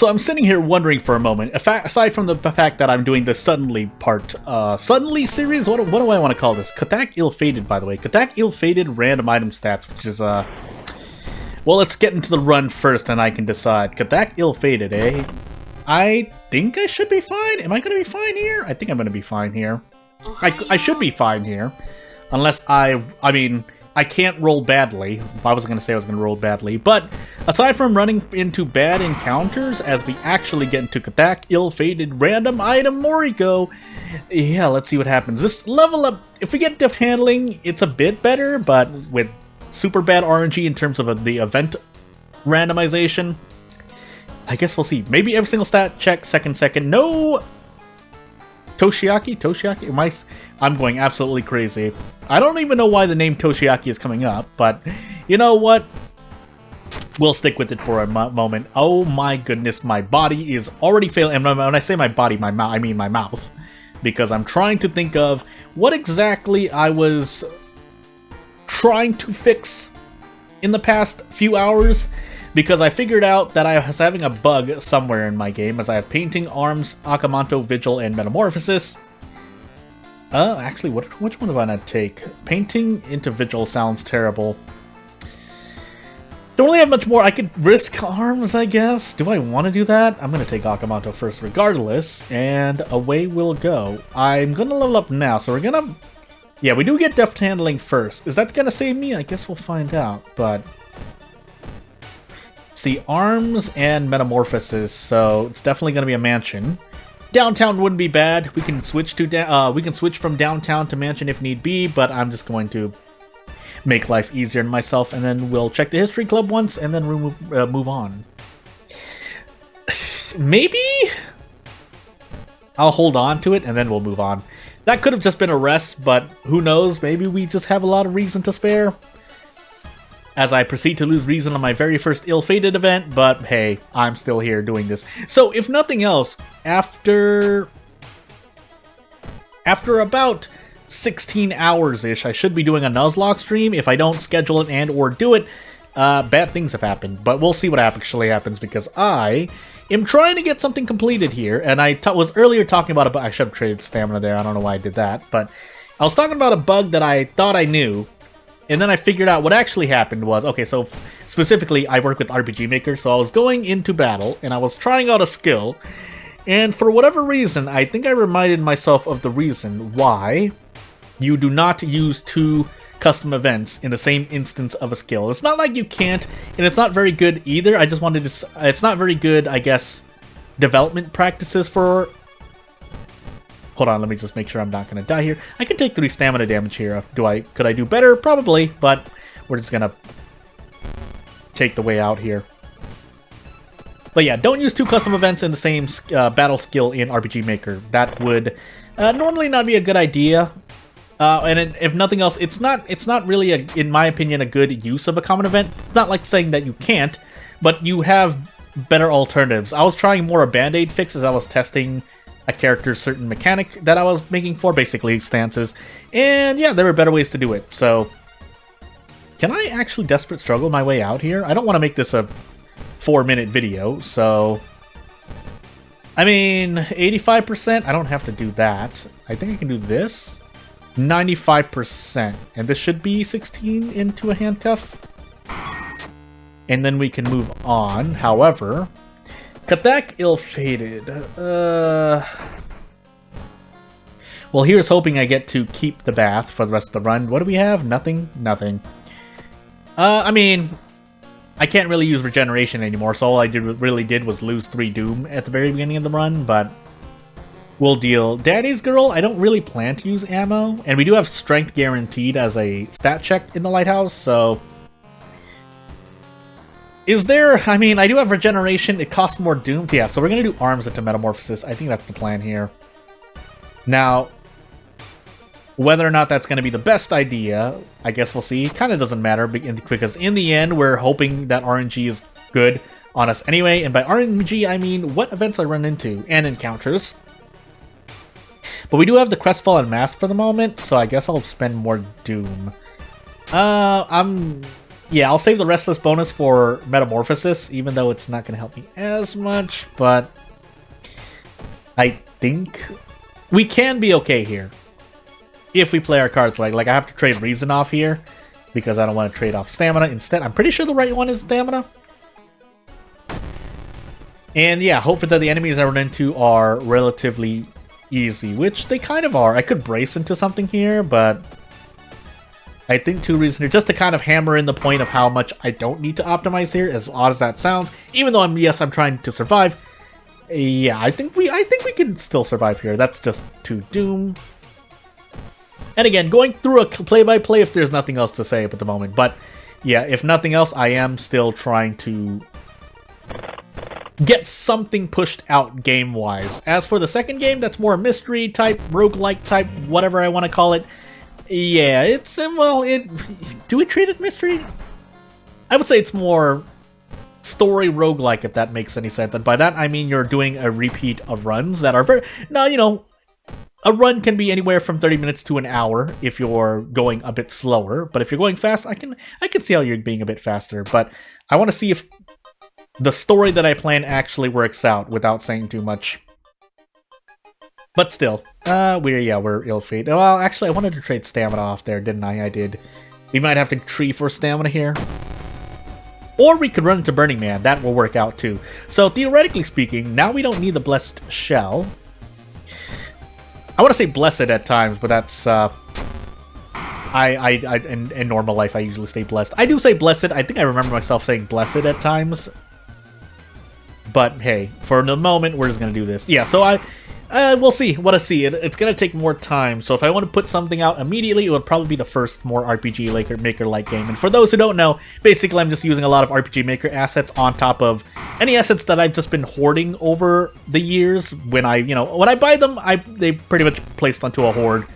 So I'm sitting here wondering for a moment, aside from the fact that I'm doing the Suddenly part, Suddenly series, what do I want to call this? Katak Ill-Fated, by the way. Katak Ill-Fated random item stats, which is, well, let's get into the run first and I can decide. Katak Ill-Fated, eh? I think I should be fine. Am I going to be fine here? I think I'm going to be fine here. I should be fine here. Unless I mean, I can't roll badly. I wasn't going to say I was going to roll badly. But aside from running into bad encounters, as we actually get into Katak Ill-Fated random item Moriko, yeah, let's see what happens. This level up, if we get deft handling, it's a bit better, but with super bad RNG in terms of the event randomization, I guess we'll see. Maybe every single stat check, second. No! Toshiaki? I'm going absolutely crazy. I don't even know why the name Toshiaki is coming up, but you know what? We'll stick with it for a moment. Oh my goodness, my body is already failing. And when I say my body, I mean my mouth. Because I'm trying to think of what exactly I was trying to fix in the past few hours. Because I figured out that I was having a bug somewhere in my game, as I have Painting, Arms, Akamanto, Vigil, and Metamorphosis. Actually, which one do I not take? Painting into Vigil sounds terrible. Don't really have much more. I could risk Arms, I guess. Do I want to do that? I'm going to take Akamanto first regardless, and away we'll go. I'm going to level up now, so we're going to... Yeah, we do get Deft Handling first. Is that going to save me? I guess we'll find out, but... See, Arms and Metamorphosis, so it's definitely going to be a mansion. Downtown wouldn't be bad. We can switch from downtown to mansion if need be, but I'm just going to make life easier on myself, and then we'll check the history club once, and then move on. Maybe I'll hold on to it, and then we'll move on. That could have just been a rest, but who knows? Maybe we just have a lot of reason to spare. As I proceed to lose reason on my very first Ill-Fated event, but hey, I'm still here doing this. So, if nothing else, after about 16 hours-ish, I should be doing a Nuzlocke stream. If I don't schedule it and or do it, bad things have happened. But we'll see what actually happens, because I am trying to get something completed here, and I was earlier talking about I should have traded stamina there, I don't know why I did that, but I was talking about a bug that I thought I knew. And then I figured out what actually happened was, okay, so specifically I work with RPG Maker, so I was going into battle, and I was trying out a skill, and for whatever reason, I think I reminded myself of the reason why you do not use 2 custom events in the same instance of a skill. It's not like you can't, and it's not very good either. I just wanted to... It's not very good, I guess, development practices for... Hold on, let me just make sure I'm not going to die here. I can take 3 stamina damage here. Could I do better? Probably, but we're just going to take the way out here. But yeah, don't use 2 custom events in the same battle skill in RPG Maker. That would normally not be a good idea. And if nothing else, it's not really, in my opinion, a good use of a common event. It's not like saying that you can't, but you have better alternatives. I was trying more a band-aid fix as I was testing a character's certain mechanic that I was making for, basically stances. And yeah, there were better ways to do it. So, can I actually desperate struggle my way out here? I don't want to make this a 4-minute video, so... I mean, 85%? I don't have to do that. I think I can do this. 95%. And this should be 16 into a handcuff. And then we can move on. However... Katak Ill-Fated. Well, here's hoping I get to keep the bath for the rest of the run. What do we have? Nothing? Nothing. I mean, I can't really use regeneration anymore, so all I really did was lose 3 Doom at the very beginning of the run, but we'll deal. Daddy's Girl, I don't really plan to use ammo, and we do have Strength guaranteed as a stat check in the Lighthouse, so... Is there... I mean, I do have regeneration. It costs more Doom. Yeah, so we're going to do Arms into Metamorphosis. I think that's the plan here. Now, whether or not that's going to be the best idea, I guess we'll see. Kind of doesn't matter, because in the end, we're hoping that RNG is good on us anyway. And by RNG, I mean what events I run into and encounters. But we do have the Crestfallen Mask for the moment, so I guess I'll spend more Doom. Yeah, I'll save the Restless bonus for Metamorphosis, even though it's not going to help me as much, but I think we can be okay here if we play our cards right. Like, I have to trade Reason off here because I don't want to trade off Stamina. Instead, I'm pretty sure the right one is Stamina. And yeah, hopefully that the enemies I run into are relatively easy, which they kind of are. I could brace into something here, but I think 2 Reason here, just to kind of hammer in the point of how much I don't need to optimize here, as odd as that sounds. Even though I'm trying to survive. Yeah, I think we can still survive here. That's just 2 Doom. And again, going through a play-by-play if there's nothing else to say at the moment. But yeah, if nothing else, I am still trying to get something pushed out game-wise. As for the second game, that's more mystery type, roguelike type, whatever I want to call it. Yeah, it's, well, do we treat it mystery? I would say it's more story roguelike, if that makes any sense. And by that, I mean you're doing a repeat of runs that are very... Now, you know, a run can be anywhere from 30 minutes to an hour if you're going a bit slower. But if you're going fast, I can see how you're being a bit faster. But I want to see if the story that I plan actually works out without saying too much. But still, we're ill-fated. Well, actually, I wanted to trade Stamina off there, didn't I? I did. We might have to tree for Stamina here. Or we could run into Burning Man. That will work out, too. So, theoretically speaking, now we don't need the Blessed Shell. I want to say Blessed at times, but that's... in normal life, I usually say Blessed. I do say Blessed. I think I remember myself saying Blessed at times. But, hey, for the moment, we're just going to do this. Yeah, so we'll see what I see. It's going to take more time, so if I want to put something out immediately, it would probably be the first more RPG Maker-like game. And for those who don't know, basically I'm just using a lot of RPG Maker assets on top of any assets that I've just been hoarding over the years. When I buy them, they pretty much placed onto a hoard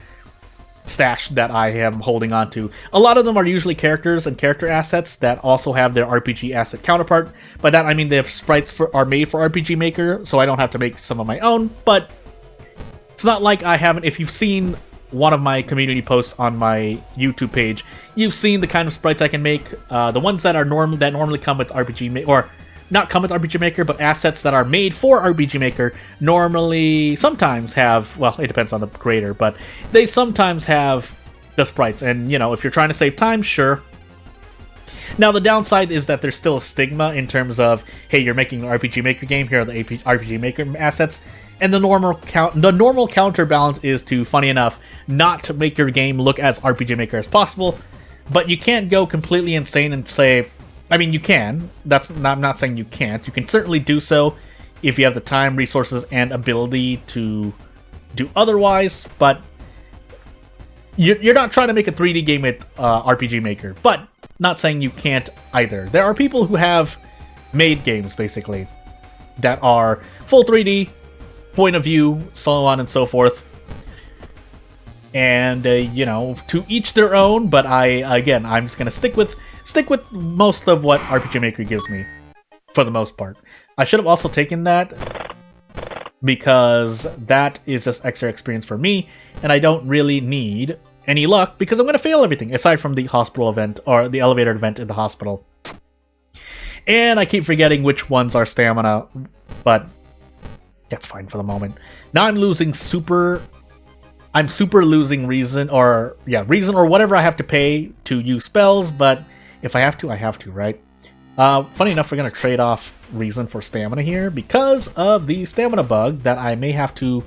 stash that I am holding on to. A lot of them are usually characters and character assets that also have their RPG asset counterpart. By that I mean the sprites are made for RPG Maker, so I don't have to make some of my own, but it's not like I haven't. If you've seen one of my community posts on my YouTube page, you've seen the kind of sprites I can make. The ones that are normally come with RPG Maker, or not come with RPG Maker, but assets that are made for RPG Maker normally sometimes have, well, it depends on the creator, but they sometimes have the sprites. And, you know, if you're trying to save time, sure. Now, the downside is that there's still a stigma in terms of, hey, you're making an RPG Maker game, here are the RPG Maker assets. And the normal counterbalance is to, funny enough, not to make your game look as RPG Maker as possible. But you can't go completely insane and say, I mean, you can. I'm not saying you can't. You can certainly do so if you have the time, resources, and ability to do otherwise. But you're not trying to make a 3D game with RPG Maker. But not saying you can't either. There are people who have made games, basically, that are full 3D, point of view, so on and so forth. And, you know, to each their own, but I'm just gonna stick with most of what RPG Maker gives me, for the most part. I should have also taken that, because that is just extra experience for me, and I don't really need any luck, because I'm gonna fail everything, aside from the hospital event, or the elevator event in the hospital. And I keep forgetting which ones are stamina, but that's fine for the moment. Now I'm losing I'm super losing reason or whatever I have to pay to use spells, but if I have to, I have to, right? Funny enough, we're going to trade off reason for stamina here because of the stamina bug that I may have to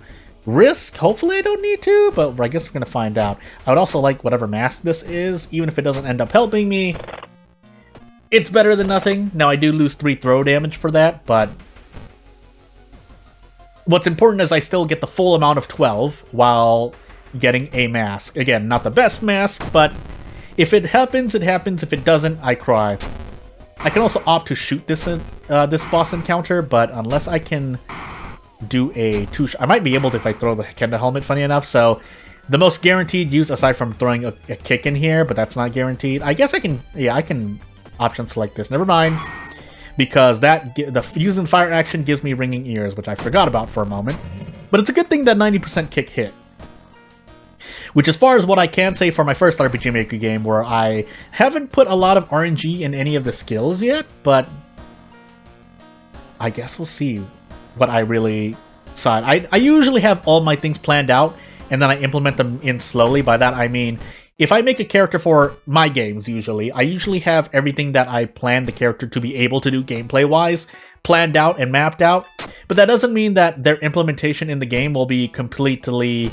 risk. Hopefully I don't need to, but I guess we're going to find out. I would also like whatever mask this is, even if it doesn't end up helping me. It's better than nothing. Now, I do lose 3 throw damage for that, but what's important is I still get the full amount of 12 while getting a mask. Again, not the best mask, but if it happens, it happens. If it doesn't, I cry. I can also opt to shoot this boss encounter, but unless I can do a I might be able to if I throw the Kenda helmet, funny enough. So the most guaranteed use, aside from throwing a kick in here, but that's not guaranteed. I guess I can, I can option select this. Never mind. Because using fire action gives me ringing ears, which I forgot about for a moment. But it's a good thing that 90% kick hit. Which, as far as what I can say for my first RPG Maker game, where I haven't put a lot of RNG in any of the skills yet, but I guess we'll see what I really decide. I usually have all my things planned out, and then I implement them in slowly. By that I mean, if I make a character for my games, I usually have everything that I plan the character to be able to do gameplay-wise planned out and mapped out. But that doesn't mean that their implementation in the game will be completely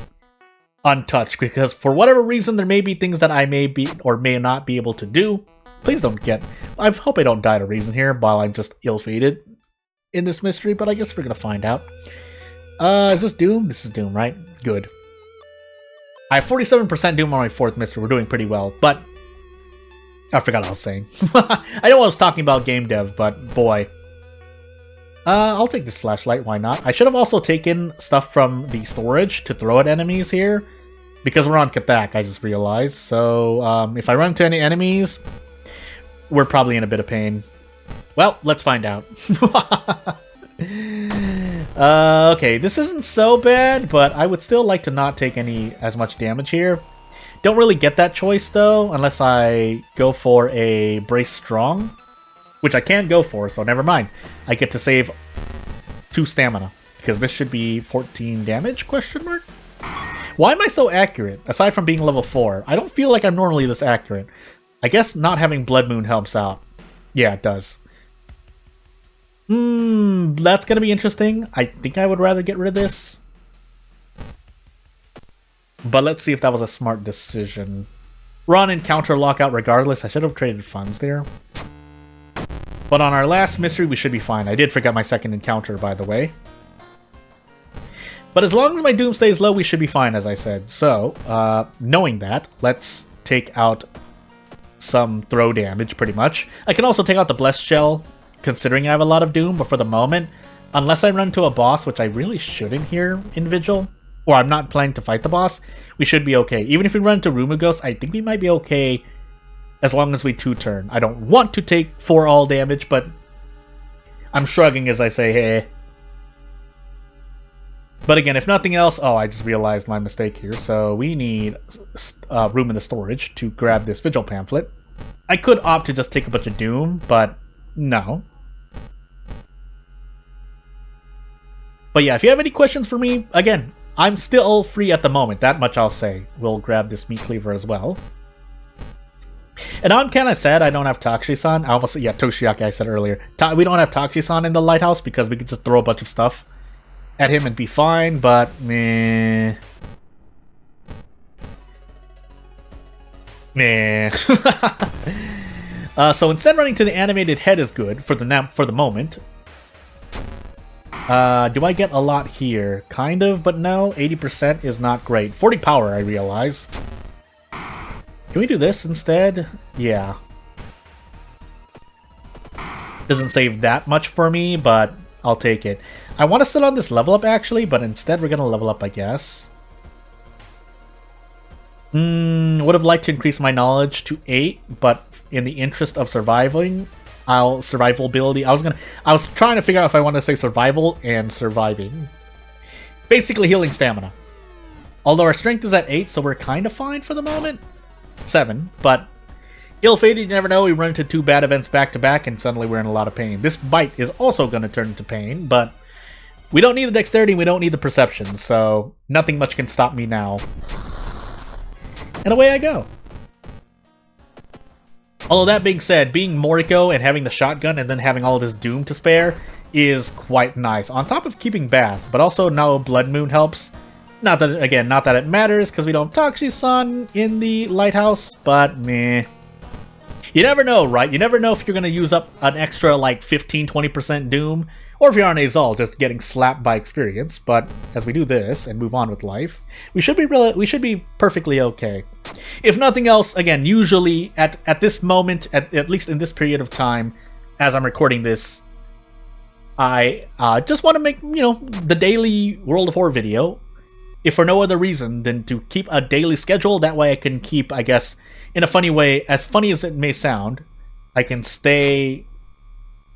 untouched, because for whatever reason, there may be things that I may be or may not be able to do. Please don't get... I hope I don't die to reason here while I'm just ill-fated in this mystery, but I guess we're gonna find out. Is this Doom? This is Doom, right? Good. I have 47% Doom on my 4th mystery. We're doing pretty well, but... I forgot what I was saying. I know I was talking about game dev, but boy. I'll take this flashlight, why not? I should have also taken stuff from the storage to throw at enemies here, because we're on Kathak, I just realized. So, if I run into any enemies, we're probably in a bit of pain. Well, let's find out. Okay, this isn't so bad, but I would still like to not take as much damage here. Don't really get that choice, though, unless I go for a Brace Strong, which I can go for, so never mind. I get to save 2 stamina, because this should be 14 damage, question mark? Why am I so accurate, aside from being level 4? I don't feel like I'm normally this accurate. I guess not having Blood Moon helps out. Yeah, it does. That's gonna be interesting. I think I would rather get rid of this. But let's see if that was a smart decision. Run and counter lockout regardless. I should have traded funds there. But on our last mystery, we should be fine. I did forget my second encounter, by the way. But as long as my Doom stays low, we should be fine, as I said. So, knowing that, let's take out some throw damage, pretty much. I can also take out the Blessed Shell, considering I have a lot of Doom, but for the moment, unless I run to a boss, which I really shouldn't here in Vigil, or I'm not planning to fight the boss, we should be okay. Even if we run into Rumagos, I think we might be okay as long as we 2-turn. I don't want to take 4 all damage, but I'm shrugging as I say, hey. But again, if nothing else... Oh, I just realized my mistake here. So we need room in the storage to grab this Vigil pamphlet. I could opt to just take a bunch of Doom, but no. But yeah, if you have any questions for me, again, I'm still free at the moment. That much I'll say. We'll grab this meat cleaver as well. And I'm kind of sad I don't have Takshisan. I almost... Yeah, Toshiaki I said earlier. We don't have Takshisan in the lighthouse because we could just throw a bunch of stuff at him and be fine, but meh. Meh. So instead, running to the animated head is good for the moment. Do I get a lot here? Kind of, but no. 80% is not great. 40 power, I realize. Can we do this instead? Yeah. Doesn't save that much for me, but I'll take it. I want to sit on this level up, actually, but instead we're going to level up, I guess. Would have liked to increase my knowledge to 8, but in the interest of surviving, survivability. I was trying to figure out if I want to say survival and surviving. Basically healing stamina. Although our strength is at 8, so we're kind of fine for the moment. 7, but ill-fated, you never know. We run into 2 bad events back to back, and suddenly we're in a lot of pain. This bite is also going to turn into pain, but we don't need the dexterity, we don't need the perception, so nothing much can stop me now. And away I go. Although that being said, being Moriko and having the shotgun and then having all this Doom to spare is quite nice. On top of keeping Bath, but also now Blood Moon helps. Not that, again, not that it matters, because we don't Takshisan in the lighthouse, but meh. You never know, right? You never know if you're going to use up an extra, like, 15-20% Doom, or if you're on Azal, just getting slapped by experience. But as we do this and move on with life, we should be perfectly okay. If nothing else, again, usually at this moment, at least in this period of time, as I'm recording this, I just want to make, the daily World of Horror video, if for no other reason than to keep a daily schedule. That way I can keep, I guess, in a funny way, as funny as it may sound, I can stay...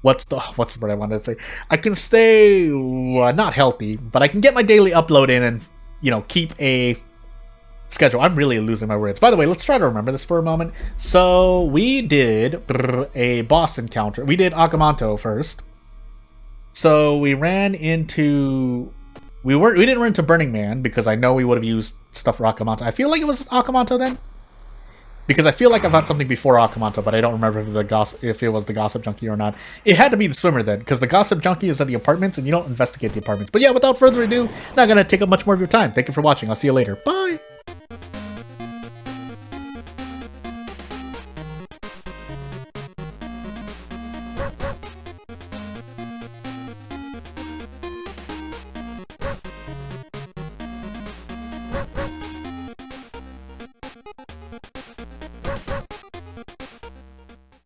What's the word I wanted to say? I can stay not healthy, but I can get my daily upload in and, keep a schedule. I'm really losing my words. By the way, let's try to remember this for a moment. So we did a boss encounter. We did Akamanto first. So we ran into... We didn't run into Burning Man because I know we would have used stuff for Akamanto. I feel like it was Akamanto then? Because I feel like I've had something before Akamanto, but I don't remember if it was the Gossip Junkie or not. It had to be the swimmer then, because the Gossip Junkie is at the apartments and you don't investigate the apartments. But yeah, without further ado, not going to take up much more of your time. Thank you for watching. I'll see you later. Bye!